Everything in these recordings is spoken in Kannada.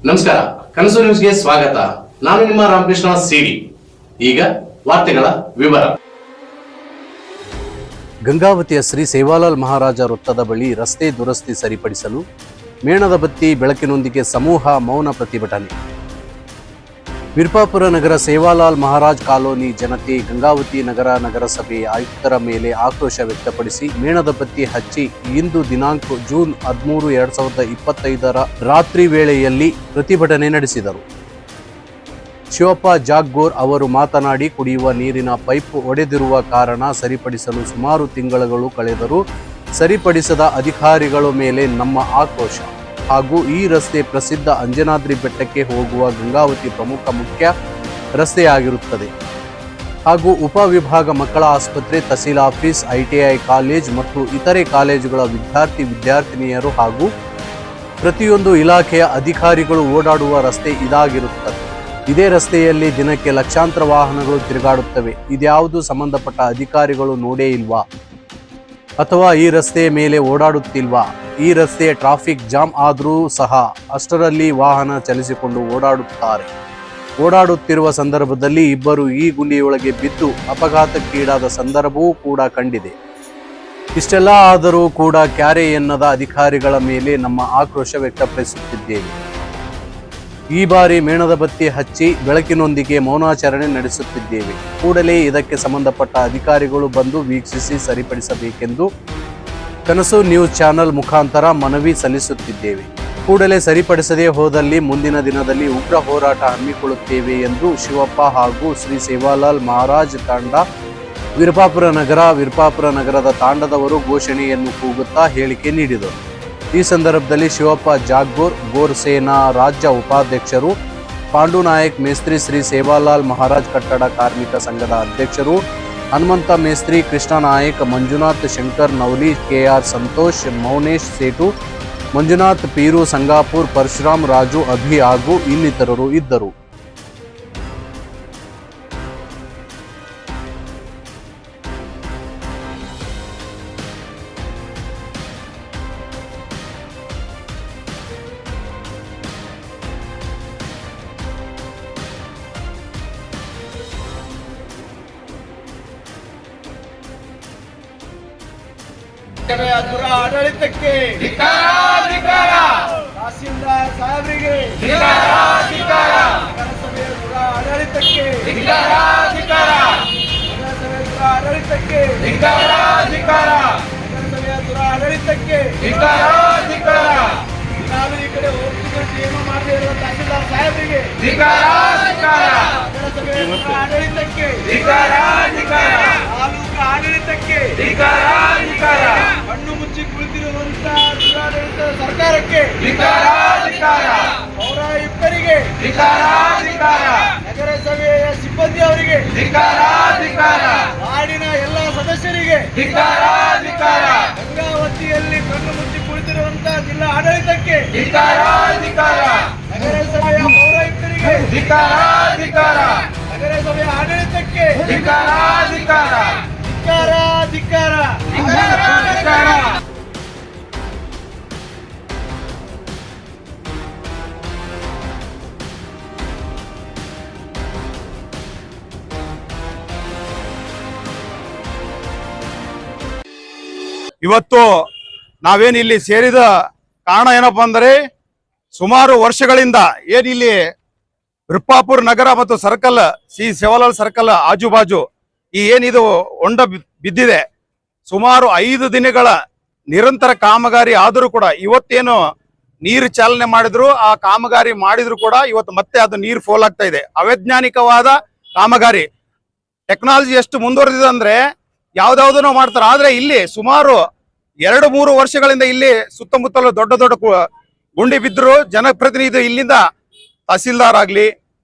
ನಮಸ್ಕಾರ, ಕನಸು ನ್ಯೂಸ್ಗೆ ಸ್ವಾಗತ. ನಾನು ನಿಮ್ಮ ರಾಮಕೃಷ್ಣ ಸಿಡಿ. ಈಗ ವಾರ್ತೆಗಳ ವಿವರ. ಗಂಗಾವತಿಯ ಶ್ರೀ ಸೇವಾಲಾಲ್ ಮಹಾರಾಜ ವೃತ್ತದ ಬಳಿ ರಸ್ತೆ ದುರಸ್ತಿ ಸರಿಪಡಿಸಲು ಮೇಣದ ಬತ್ತಿ ಬೆಳಕಿನೊಂದಿಗೆ ಸಮೂಹ ಮೌನ ಪ್ರತಿಭಟನೆ. ವಿರ್ಪಾಪುರ ನಗರ ಸೇವಾಲಾಲ್ ಮಹಾರಾಜ್ ಕಾಲೋನಿ ಜನತೆ ಗಂಗಾವತಿ ನಗರಸಭೆ ಆಯುಕ್ತರ ಮೇಲೆ ಆಕ್ರೋಶ ವ್ಯಕ್ತಪಡಿಸಿ ಮೇಣದ ಬತ್ತಿ ಹಚ್ಚಿ ಇಂದು ದಿನಾಂಕ ಜೂನ್ 13, 2025 ರಾತ್ರಿ ವೇಳೆಯಲ್ಲಿ ಪ್ರತಿಭಟನೆ ನಡೆಸಿದರು. ಶಿವಪ್ಪ ಜಾಗ್ಗೋರ್ ಅವರು ಮಾತನಾಡಿ, ಕುಡಿಯುವ ನೀರಿನ ಪೈಪ್ ಒಡೆದಿರುವ ಕಾರಣ ಸರಿಪಡಿಸಲು ಸುಮಾರು ತಿಂಗಳುಗಳು ಕಳೆದರೂ ಸರಿಪಡಿಸದ ಅಧಿಕಾರಿಗಳ ಮೇಲೆ ನಮ್ಮ ಆಕ್ರೋಶ ಹಾಗೂ ಈ ರಸ್ತೆ ಪ್ರಸಿದ್ಧ ಅಂಜನಾದ್ರಿ ಬೆಟ್ಟಕ್ಕೆ ಹೋಗುವ ಗಂಗಾವತಿ ಪ್ರಮುಖ ಮುಖ್ಯ ರಸ್ತೆಯಾಗಿರುತ್ತದೆ ಹಾಗೂ ಉಪವಿಭಾಗ ಮಕ್ಕಳ ಆಸ್ಪತ್ರೆ, ತಹಸೀಲ್ ಆಫೀಸ್, ITI ಕಾಲೇಜ್ ಮತ್ತು ಇತರೆ ಕಾಲೇಜುಗಳ ವಿದ್ಯಾರ್ಥಿನಿಯರು ಹಾಗೂ ಪ್ರತಿಯೊಂದು ಇಲಾಖೆಯ ಅಧಿಕಾರಿಗಳು ಓಡಾಡುವ ರಸ್ತೆ ಇದಾಗಿರುತ್ತದೆ. ಇದೇ ರಸ್ತೆಯಲ್ಲಿ ದಿನಕ್ಕೆ ಲಕ್ಷಾಂತರ ವಾಹನಗಳು ತಿರುಗಾಡುತ್ತವೆ. ಇದ್ಯಾವುದು ಸಂಬಂಧಪಟ್ಟ ಅಧಿಕಾರಿಗಳು ನೋಡೇ ಇಲ್ವಾ ಅಥವಾ ಈ ರಸ್ತೆಯ ಮೇಲೆ ಓಡಾಡುತ್ತಿಲ್ವಾ? ಈ ರಸ್ತೆ ಟ್ರಾಫಿಕ್ ಜಾಮ್ ಆದರೂ ಸಹ ಅಷ್ಟರಲ್ಲಿ ವಾಹನ ಚಲಿಸಿಕೊಂಡು ಓಡಾಡುತ್ತಿರುವ ಸಂದರ್ಭದಲ್ಲಿ ಇಬ್ಬರು ಈ ಗುಂಡಿಯೊಳಗೆ ಬಿದ್ದು ಅಪಘಾತಕ್ಕೀಡಾದ ಸಂದರ್ಭವೂ ಕೂಡ ಕಂಡಿದೆ. ಇಷ್ಟೆಲ್ಲ ಆದರೂ ಕೂಡ ಕ್ಯಾರೆ ಎನ್ನದ ಅಧಿಕಾರಿಗಳ ಮೇಲೆ ನಮ್ಮ ಆಕ್ರೋಶ ವ್ಯಕ್ತಪಡಿಸುತ್ತಿದ್ದೇವೆ. ಈ ಬಾರಿ ಮೇಣದ ಬತ್ತಿ ಹಚ್ಚಿ ಬೆಳಕಿನೊಂದಿಗೆ ಮೌನಾಚರಣೆ ನಡೆಸುತ್ತಿದ್ದೇವೆ. ಕೂಡಲೇ ಇದಕ್ಕೆ ಸಂಬಂಧಪಟ್ಟ ಅಧಿಕಾರಿಗಳು ಬಂದು ವೀಕ್ಷಿಸಿ ಸರಿಪಡಿಸಬೇಕೆಂದು ಕನಸು ನ್ಯೂಸ್ ಚಾನೆಲ್ ಮುಖಾಂತರ ಮನವಿ ಸಲ್ಲಿಸುತ್ತಿದ್ದೇವೆ. ಕೂಡಲೇ ಸರಿಪಡಿಸದೇ ಹೋದಲ್ಲಿ ಮುಂದಿನ ದಿನದಲ್ಲಿ ಉಗ್ರ ಹೋರಾಟ ಹಮ್ಮಿಕೊಳ್ಳುತ್ತೇವೆ ಎಂದು ಶಿವಪ್ಪ ಹಾಗೂ ಶ್ರೀ ಸೇವಾಲಾಲ್ ಮಹಾರಾಜ್ ತಾಂಡ ವಿರ್ಪಾಪುರ ನಗರದ ತಾಂಡದವರು ಘೋಷಣೆಯನ್ನು ಕೂಗುತ್ತಾ ಹೇಳಿಕೆ ನೀಡಿದರು. ಈ ಸಂದರ್ಭದಲ್ಲಿ ಶಿವಪ್ಪ ಜಾಗ್ಗೋರ್, ಗೋರ್ಸೇನಾ ರಾಜ್ಯ ಉಪಾಧ್ಯಕ್ಷರು, ಪಾಂಡುನಾಯಕ್ ಮೇಸ್ತ್ರಿ, ಶ್ರೀ ಸೇವಾಲಾಲ್ ಮಹಾರಾಜ್ ಕಟ್ಟಡ ಕಾರ್ಮಿಕ ಸಂಘದ ಅಧ್ಯಕ್ಷರು, ಹನುಮಂತ ಮೇಸ್ತ್ರಿ, ಕೃಷ್ಣ ನಾಯಕ್, ಮಂಜುನಾಥ್, ಶಂಕರ್ ನವಲಿ, KR ಸಂತೋಷ್, ಮೌನೇಶ್ ಸೇಟು, ಮಂಜುನಾಥ್ ಪೀರು, ಸಂಗಾಪುರ್, ಪರಶುರಾಮ್, ರಾಜು, ಅಭಿ ಹಾಗೂ ಇನ್ನಿತರರು ಇದ್ದರು. ಆಡಳಿತಕ್ಕೆ ತಹಸೀಲ್ದಾರ್ ಸಾಹೇಬರಿಗೆ ನಗರಸಭೆಯ ಆಡಳಿತಕ್ಕೆ ಆಡಳಿತಕ್ಕೆ ನಗರಸಭೆಯ ಆಡಳಿತಕ್ಕೆ ನಾನು ಈ ಕಡೆ ಹೋಗ್ತಿದ್ದು ನೇಮ ಮಾಡದೇ ಇರುವ ತಹಸೀಲ್ದಾರ್ ಸಾಹೇಬರಿಗೆ ನಗರಸಭೆಯ ಆಡಳಿತಕ್ಕೆ ತಾಲೂಕು ಆಡಳಿತಕ್ಕೆ ಕಣ್ಣು ಮುಚ್ಚಿ ಕುಳಿತಿರುವಂತ ದುರಾಡಳಿತ ಸರ್ಕಾರಕ್ಕೆ ಪೌರಾಯುಕ್ತರಿಗೆ ನಗರಸಭೆಯ ಸಿಬ್ಬಂದಿ ಅವರಿಗೆ ನಾಡಿನ ಎಲ್ಲ ಸದಸ್ಯರಿಗೆ ಗಂಗಾವತಿಯಲ್ಲಿ ಕಣ್ಣು ಮುಚ್ಚಿ ಕುಳಿತಿರುವಂತ ಜಿಲ್ಲಾ ಆಡಳಿತಕ್ಕೆ ನಗರಸಭೆಯ ಪೌರಾಯುಕ್ತರಿಗೆ ನಗರಸಭೆಯ ಆಡಳಿತಕ್ಕೆ ಧಿಕ್ಕಾರ. ಇವತ್ತು ನಾವೇನು ಇಲ್ಲಿ ಸೇರಿದ ಕಾರಣ ಏನಪ್ಪಾ ಅಂದರೆ, ಸುಮಾರು ವರ್ಷಗಳಿಂದ ಏನಿಲ್ಲಿ ವಿರ್ಪಾಪುರ ನಗರ ಮತ್ತು ಸರ್ಕಲ್, ಶ್ರೀ ಸೇವಾಲಾಲ್ ಸರ್ಕಲ್ ಆಜುಬಾಜು ಈ ಏನಿದು ಹೊಂಡ ಬಿದ್ದಿದೆ, ಸುಮಾರು 5 ದಿನಗಳ ನಿರಂತರ ಕಾಮಗಾರಿ ಆದರೂ ಕೂಡ ಇವತ್ತೇನು ನೀರು ಚಾಲನೆ ಮಾಡಿದ್ರು, ಆ ಕಾಮಗಾರಿ ಮಾಡಿದ್ರು ಕೂಡ ಇವತ್ತು ಮತ್ತೆ ಅದು ನೀರು ಫೋಲ್ ಆಗ್ತಾ ಇದೆ. ಅವೈಜ್ಞಾನಿಕವಾದ ಕಾಮಗಾರಿ. ಟೆಕ್ನಾಲಜಿ ಎಷ್ಟು ಮುಂದುವರೆದಿದೆ ಅಂದ್ರೆ ಯಾವ್ದಾವ್ದನ್ನೋ ಮಾಡ್ತಾರೆ. ಆದ್ರೆ ಇಲ್ಲಿ ಸುಮಾರು 2-3 ವರ್ಷಗಳಿಂದ ಇಲ್ಲಿ ಸುತ್ತಮುತ್ತಲು ದೊಡ್ಡ ದೊಡ್ಡ ಗುಂಡಿ ಬಿದ್ದರು. ಜನಪ್ರತಿನಿಧಿ ಇಲ್ಲಿಂದ ತಹಸೀಲ್ದಾರ್ ಆಗ್ಲಿ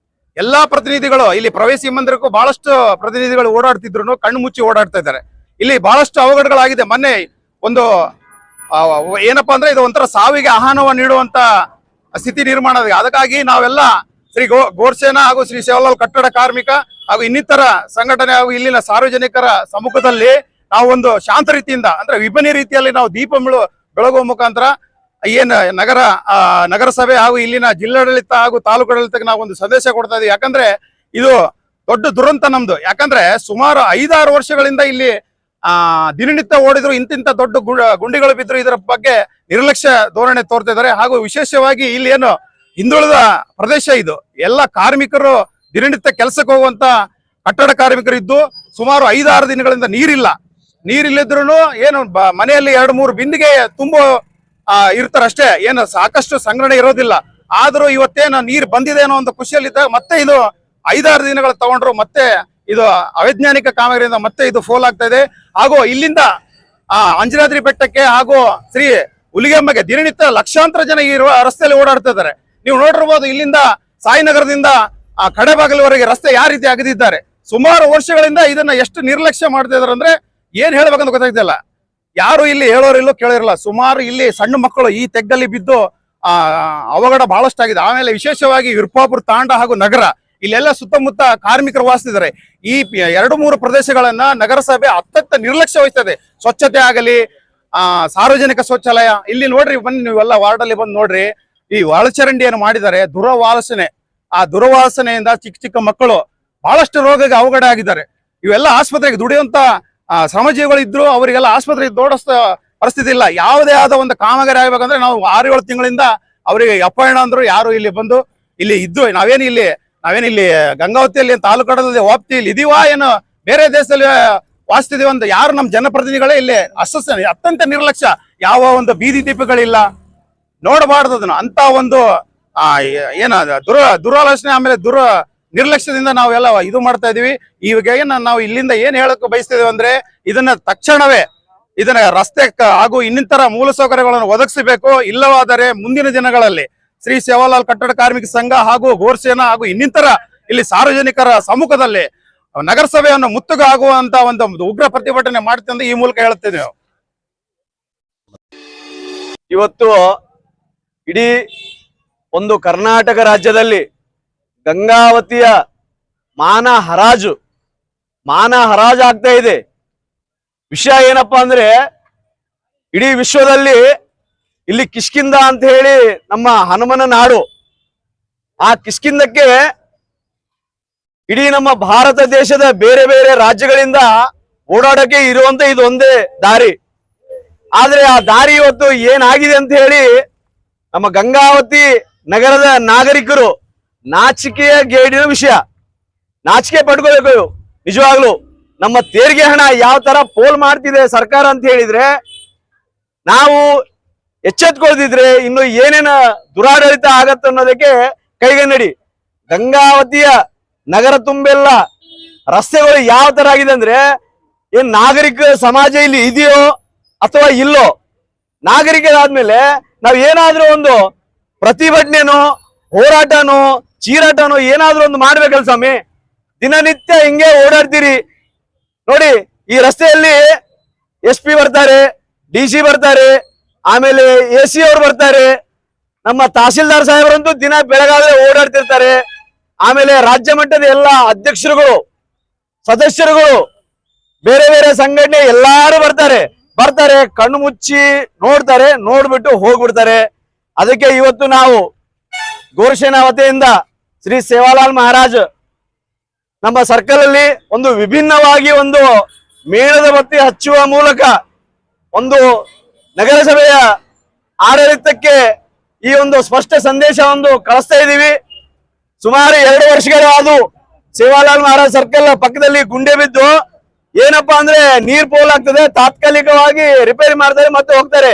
ಎಲ್ಲಾ ಪ್ರತಿನಿಧಿಗಳು ಇಲ್ಲಿ ಪ್ರವೇಶಿ ಮಂದಿರಕ್ಕೂ ಬಹಳಷ್ಟು ಪ್ರತಿನಿಧಿಗಳು ಓಡಾಡ್ತಿದ್ರು, ಕಣ್ಣು ಮುಚ್ಚಿ ಓಡಾಡ್ತಾ ಇದ್ದಾರೆ. ಇಲ್ಲಿ ಬಹಳಷ್ಟು ಅವಘಡಗಳಾಗಿದೆ. ಮೊನ್ನೆ ಒಂದು ಏನಪ್ಪಾ ಅಂದ್ರೆ ಇದು ಒಂಥರ ಸಾವಿಗೆ ಆಹ್ವಾನವನ್ನು ನೀಡುವಂತ ಸ್ಥಿತಿ ನಿರ್ಮಾಣ ಆಗಿದೆ. ಅದಕ್ಕಾಗಿ ನಾವೆಲ್ಲ ಶ್ರೀ ಗೋರ್ಸೇನಾ ಹಾಗೂ ಶ್ರೀ ಸೇವಾಲಾಲ್ ಕಟ್ಟಡ ಕಾರ್ಮಿಕ ಹಾಗೂ ಇನ್ನಿತರ ಸಂಘಟನೆ ಹಾಗೂ ಇಲ್ಲಿನ ಸಾರ್ವಜನಿಕರ ಸಮ್ಮುಖದಲ್ಲಿ ನಾವು ಒಂದು ಶಾಂತ ರೀತಿಯಿಂದ ಅಂದ್ರೆ ವಿಭಿನ್ನ ರೀತಿಯಲ್ಲಿ ನಾವು ದೀಪ ಬೆಳಗುವ ಮುಖಾಂತರ ಏನು ನಗರಸಭೆ ಹಾಗೂ ಇಲ್ಲಿನ ಜಿಲ್ಲಾಡಳಿತ ಹಾಗೂ ತಾಲೂಕಾಡಳಿತಕ್ಕೆ ನಾವು ಒಂದು ಸಂದೇಶ ಕೊಡ್ತಾ ಇದೀವಿ. ಯಾಕಂದ್ರೆ ಇದು ದೊಡ್ಡ ದುರಂತ ನಮ್ದು. ಯಾಕಂದ್ರೆ ಸುಮಾರು 5-6 ವರ್ಷಗಳಿಂದ ಇಲ್ಲಿ ದಿನನಿತ್ಯ ಓಡಿದ್ರು ಇಂತಿಂತ ದೊಡ್ಡ ಗುಂಡಿಗಳು ಬಿದ್ರು ಇದರ ಬಗ್ಗೆ ನಿರ್ಲಕ್ಷ್ಯ ಧೋರಣೆ ತೋರ್ತಾ ಇದ್ದಾರೆ. ಹಾಗೂ ವಿಶೇಷವಾಗಿ ಇಲ್ಲಿ ಏನು ಹಿಂದುಳಿದ ಪ್ರದೇಶ ಇದು, ಎಲ್ಲ ಕಾರ್ಮಿಕರು ದಿನನಿತ್ಯ ಕೆಲಸಕ್ಕೆ ಹೋಗುವಂತ ಕಟ್ಟಡ ಕಾರ್ಮಿಕರು ಇದ್ದು ಸುಮಾರು 5-6 ದಿನಗಳಿಂದ ನೀರಿಲ್ಲದ್ರೂ ಏನು ಮನೆಯಲ್ಲಿ 2-3 ಬಿಂದಿಗೆ ತುಂಬು ಇರ್ತಾರಷ್ಟೇ, ಏನು ಸಾಕಷ್ಟು ಸಂಗ್ರಹಣೆ ಇರೋದಿಲ್ಲ. ಆದ್ರೂ ಇವತ್ತೇನು ನೀರು ಬಂದಿದೆ ಅನ್ನೋ ಒಂದು ಖುಷಿಯಲ್ಲಿದ್ದಾಗ ಮತ್ತೆ ಇದು 5-6 ದಿನಗಳು ತಗೊಂಡ್ರು, ಮತ್ತೆ ಇದು ಅವೈಜ್ಞಾನಿಕ ಕಾಮಗಾರಿಯಿಂದ ಮತ್ತೆ ಇದು ಫೋಲ್ ಆಗ್ತಾ ಇದೆ. ಹಾಗೂ ಇಲ್ಲಿಂದ ಅಂಜನಾದ್ರಿ ಬೆಟ್ಟಕ್ಕೆ ಹಾಗೂ ಶ್ರೀ ಹುಲಿಗೆಮ್ಮಗೆ ದಿನನಿತ್ಯ ಲಕ್ಷಾಂತರ ಜನ ಈ ರಸ್ತೆಯಲ್ಲಿ ಓಡಾಡ್ತಾ ಇದ್ದಾರೆ. ನೀವು ನೋಡಿರ್ಬೋದು, ಇಲ್ಲಿಂದ ಸಾಯಿನಗರದಿಂದ ಕಡೆಬಾಗಲವರೆಗೆ ರಸ್ತೆ ಯಾವ ರೀತಿ ಅಗದಿದ್ದಾರೆ. ಸುಮಾರು ವರ್ಷಗಳಿಂದ ಇದನ್ನ ಎಷ್ಟು ನಿರ್ಲಕ್ಷ್ಯ ಮಾಡ್ತಾ ಇದಾರೆ ಅಂದ್ರೆ ಏನ್ ಹೇಳ್ಬೇಕಂತ ಗೊತ್ತಾಗ್ತಿಲ್ಲ. ಯಾರು ಇಲ್ಲಿ ಹೇಳೋರಿಲ್ಲೋ ಕೇಳೋರಿಲ್ಲ. ಸುಮಾರು ಇಲ್ಲಿ ಸಣ್ಣ ಮಕ್ಕಳು ಈ ತೆಗ್ಗಲ್ಲಿ ಬಿದ್ದು ಅವಘಡ ಬಹಳಷ್ಟು ಆಗಿದೆ. ಆಮೇಲೆ ವಿಶೇಷವಾಗಿ ವಿರುಪಾಪುರ ತಾಂಡ ಹಾಗೂ ನಗರ ಇಲ್ಲೆಲ್ಲ ಸುತ್ತಮುತ್ತ ಕಾರ್ಮಿಕರು ವಾಸಿಸಿದ್ದಾರೆ. ಈ 2-3 ಪ್ರದೇಶಗಳನ್ನ ನಗರಸಭೆ ಅತ್ಯಂತ ನಿರ್ಲಕ್ಷ್ಯ ವಹಿಸ್ತದೆ. ಸ್ವಚ್ಛತೆ ಆಗಲಿ, ಸಾರ್ವಜನಿಕ ಶೌಚಾಲಯ ಇಲ್ಲಿ ನೋಡ್ರಿ, ಬನ್ನಿ ನೀವೆಲ್ಲ ವಾರ್ಡಲ್ಲಿ ಬಂದು ನೋಡ್ರಿ, ಈ ಒಳಚರಂಡಿಯನ್ನು ಮಾಡಿದ್ದಾರೆ. ದುರವಾಸನೆ, ಆ ದುರವಾಸನೆಯಿಂದ ಚಿಕ್ಕ ಚಿಕ್ಕ ಮಕ್ಕಳು ಬಹಳಷ್ಟು ರೋಗಕ್ಕೆ ಅವಘಡ ಆಗಿದ್ದಾರೆ. ಇವೆಲ್ಲ ಆಸ್ಪತ್ರೆಗೆ ದುಡಿಯುವಂತ ಶ್ರಮಜೀವಿಗಳು ಇದ್ರು, ಅವರಿಗೆಲ್ಲ ಆಸ್ಪತ್ರೆಗೆ ದೊಡ್ಡ ಪರಿಸ್ಥಿತಿ ಇಲ್ಲ. ಯಾವುದೇ ಆದ ಒಂದು ಕಾಮಗಾರಿ ಆಗ್ಬೇಕಂದ್ರೆ ನಾವು 6-7 ತಿಂಗಳಿಂದ ಅವರಿಗೆ ಅಪಾಯಣ ಅಂದ್ರು ಯಾರು ಇಲ್ಲಿ ಬಂದು ಇಲ್ಲಿ ಇದ್ದು ನಾವೇನಿಲ್ಲಿ ಗಂಗಾವತಿಯಲ್ಲಿ ತಾಲೂಕಾಡಲ್ಲಿ ವ್ಯಾಪ್ತಿಯಲ್ಲಿ ಇದೀವಾ ಏನು ಬೇರೆ ದೇಶದಲ್ಲಿ ವಾಸಿಸ್ತಿದೀವಿ ಅಂತ ಯಾರು ನಮ್ಮ ಜನಪ್ರತಿನಿಧಿಗಳೇ ಇಲ್ಲಿ ಅತ್ಯಂತ ನಿರ್ಲಕ್ಷ್ಯ. ಯಾವ ಒಂದು ಬೀದಿ ದೀಪಗಳಿಲ್ಲ, ನೋಡಬಾರ್ದು ಅದನ್ನ ಅಂತ ಒಂದು ದುರಾಲೋಚನೆ ಆಮೇಲೆ ನಿರ್ಲಕ್ಷ್ಯದಿಂದ ನಾವೆಲ್ಲ ಇದು ಮಾಡ್ತಾ ಇದೀವಿ. ಇವಾಗ ನಾವು ಇಲ್ಲಿಂದ ಏನ್ ಹೇಳಕ್ ಬಯಸ್ತಿದೀವಿ ಅಂದ್ರೆ ಇದನ್ನ ತಕ್ಷಣವೇ ಇದನ್ನ ರಸ್ತೆ ಹಾಗೂ ಇನ್ನಿತರ ಮೂಲಸೌಕರ್ಯಗಳನ್ನು ಒದಗಿಸಬೇಕು. ಇಲ್ಲವಾದರೆ ಮುಂದಿನ ದಿನಗಳಲ್ಲಿ ಶ್ರೀ ಸೇವಾಲಾಲ್ ಕಟ್ಟಡ ಕಾರ್ಮಿಕ ಸಂಘ ಹಾಗೂ ಗೋರ್ಸೇನಾ ಹಾಗೂ ಇನ್ನಿತರ ಇಲ್ಲಿ ಸಾರ್ವಜನಿಕರ ಸಮ್ಮುಖದಲ್ಲಿ ನಗರಸಭೆಯನ್ನು ಮುತ್ತುಗ ಆಗುವಂತ ಒಂದು ಉಗ್ರ ಪ್ರತಿಭಟನೆ ಮಾಡ್ತೀವಿ ಅಂತ ಈ ಮೂಲಕ ಹೇಳ್ತೇವೆ. ಇವತ್ತು ಇಡೀ ಒಂದು ಕರ್ನಾಟಕ ರಾಜ್ಯದಲ್ಲಿ ಗಂಗಾವತಿಯ ಮಾನ ಹರಾಜು ಆಗ್ತಾ ಇದೆ. ವಿಷಯ ಏನಪ್ಪಾ ಅಂದ್ರೆ ಇಡೀ ವಿಶ್ವದಲ್ಲಿ ಇಲ್ಲಿ ಕಿಷ್ಕಿಂಧ ಅಂತ ಹೇಳಿ ನಮ್ಮ ಹನುಮನ ನಾಡು, ಆ ಕಿಷ್ಕಿಂಧಕ್ಕೆ ಇಡೀ ನಮ್ಮ ಭಾರತ ದೇಶದ ಬೇರೆ ಬೇರೆ ರಾಜ್ಯಗಳಿಂದ ಓಡಾಡಕ್ಕೆ ಇರುವಂತ ಇದು ಒಂದೇ ದಾರಿ. ಆದ್ರೆ ಆ ದಾರಿ ಇವತ್ತು ಏನಾಗಿದೆ ಅಂತ ಹೇಳಿ ನಮ್ಮ ಗಂಗಾವತಿ ನಗರದ ನಾಗರಿಕರು ನಾಚಿಕೆಯ ಗೇಡಿನ ವಿಷಯ. ನಾಚಿಕೆ ಪಡ್ಕೋಬೇಕು ನಿಜವಾಗ್ಲು. ನಮ್ಮ ತೆರಿಗೆ ಹಣ ಯಾವ ತರ ಪೋಲ್ ಮಾಡ್ತಿದೆ ಸರ್ಕಾರ ಅಂತ ಹೇಳಿದ್ರೆ, ನಾವು ಎಚ್ಚೆತ್ಕೊಳ್ದಿದ್ರೆ ಇನ್ನು ಏನೇನ ದುರಾಡಳಿತ ಆಗತ್ತೆ ಅನ್ನೋದಕ್ಕೆ ಕೈಗನ್ನಡಿ. ಗಂಗಾವತಿಯ ನಗರ ತುಂಬೆಲ್ಲ ರಸ್ತೆಗಳು ಯಾವ ತರ ಆಗಿದೆ ಅಂದ್ರೆ, ಏನ್ ನಾಗರಿಕ ಸಮಾಜ ಇಲ್ಲಿ ಇದೆಯೋ ಅಥವಾ ಇಲ್ಲೋ. ನಾಗರಿಕರಾದ್ಮೇಲೆ ನಾವ್ ಏನಾದ್ರೂ ಒಂದು ಪ್ರತಿಭಟನೆನೋ ಹೋರಾಟನೋ ಚೀರಾಟನೋ ಏನಾದ್ರೂ ಒಂದು ಮಾಡ್ಬೇಕಲ್ಲ ಸ್ವಾಮಿ. ದಿನನಿತ್ಯ ಹಿಂಗೆ ಓಡಾಡ್ತೀರಿ ನೋಡಿ. ಈ ರಸ್ತೆಯಲ್ಲಿ SP ಬರ್ತಾರೆ, DC ಬರ್ತಾರೆ, ಆಮೇಲೆ AC ಅವ್ರು ಬರ್ತಾರೆ, ನಮ್ಮ ತಹಸೀಲ್ದಾರ್ ಸಾಹೇಬರಂತೂ ದಿನ ಬೆಳಗಾದ್ರೆ ಓಡಾಡ್ತಿರ್ತಾರೆ. ಆಮೇಲೆ ರಾಜ್ಯ ಮಟ್ಟದ ಎಲ್ಲ ಅಧ್ಯಕ್ಷರುಗಳು, ಸದಸ್ಯರುಗಳು, ಬೇರೆ ಬೇರೆ ಸಂಘಟನೆ ಎಲ್ಲಾರು ಬರ್ತಾರೆ, ಕಣ್ಣು ಮುಚ್ಚಿ ನೋಡ್ತಾರೆ, ನೋಡ್ಬಿಟ್ಟು ಹೋಗ್ಬಿಡ್ತಾರೆ. ಅದಕ್ಕೆ ಇವತ್ತು ನಾವು ಗೋರ್ಸೇನಾ ವತಿಯಿಂದ ಶ್ರೀ ಸೇವಾಲಾಲ್ ಮಹಾರಾಜ್ ನಮ್ಮ ಸರ್ಕಲ್ ಅಲ್ಲಿ ಒಂದು ವಿಭಿನ್ನವಾಗಿ ಒಂದು ಮೇಣದ ಬತ್ತಿ ಹಚ್ಚುವ ಮೂಲಕ ಒಂದು ನಗರಸಭೆಯ ಆಡಳಿತಕ್ಕೆ ಈ ಒಂದು ಸ್ಪಷ್ಟ ಸಂದೇಶ ಒಂದು ಕಳಿಸ್ತಾ ಇದ್ದೀವಿ. ಸುಮಾರು 2 ವರ್ಷಗಳಾದವು ಸೇವಾಲಾಲ್ ಮಹಾರಾಜ್ ಸರ್ಕಲ್ ಪಕ್ಕದಲ್ಲಿ ಗುಂಡೆ ಬಿದ್ದು ಏನಪ್ಪಾ ಅಂದ್ರೆ ನೀರ್ ಪೋಲ್ ಆಗ್ತದೆ, ತಾತ್ಕಾಲಿಕವಾಗಿ ರಿಪೇರಿ ಮಾಡ್ತಾರೆ ಮತ್ತೆ ಹೋಗ್ತಾರೆ.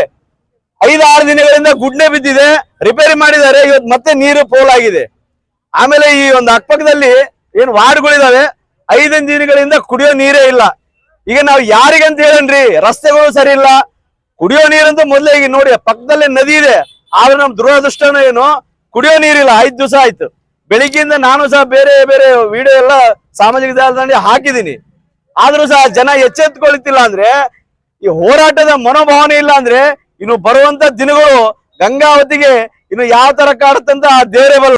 5-6 ದಿನಗಳಿಂದ ಗುಡ್ಡೆ ಬಿದ್ದಿದೆ, ರಿಪೇರಿ ಮಾಡಿದ್ದಾರೆ, ಇವತ್ತು ಮತ್ತೆ ನೀರು ಪೋಲ್ ಆಗಿದೆ. ಆಮೇಲೆ ಈ ಒಂದು ಅಕ್ಕಪಕ್ಕದಲ್ಲಿ ಏನ್ ವಾರ್ಡ್ಗಳಿದಾವೆ, 5 ದಿನಗಳಿಂದ ಕುಡಿಯೋ ನೀರೇ ಇಲ್ಲ. ಈಗ ನಾವು ಯಾರಿಗಂತ ಹೇಳನ್ರಿ, ರಸ್ತೆಗಳು ಸರಿ ಇಲ್ಲ, ಕುಡಿಯೋ ನೀರಂತೂ ಮೊದ್ಲೇ ಈಗ ನೋಡಿ ಪಕ್ಕದಲ್ಲೇ ನದಿ ಇದೆ, ಆದ್ರೆ ನಮ್ ದುರದೃಷ್ಟನೂ ಏನು ಕುಡಿಯೋ ನೀರಿಲ್ಲ. 5 ದಿವಸ ಆಯ್ತು. ಬೆಳಿಗ್ಗೆಯಿಂದ ನಾನು ಸಹ ಬೇರೆ ಬೇರೆ ವಿಡಿಯೋ ಎಲ್ಲ ಸಾಮಾಜಿಕ ಜಾಲತಾಣದಲ್ಲಿ ಹಾಕಿದ್ದೀನಿ. ಆದ್ರೂ ಸಹ ಜನ ಎಚ್ಚೆತ್ಕೊಳ್ತಿಲ್ಲ ಅಂದ್ರೆ, ಈ ಹೋರಾಟದ ಮನೋಭಾವನೆ ಇಲ್ಲ ಅಂದ್ರೆ ಇನ್ನು ಬರುವಂತ ದಿನಗಳು ಗಂಗಾವತಿಗೆ ಇನ್ನು ಯಾವ ತರ ಕಾಡುತ್ತಂತ ದೇವರೇ ಬಲ್ಲ.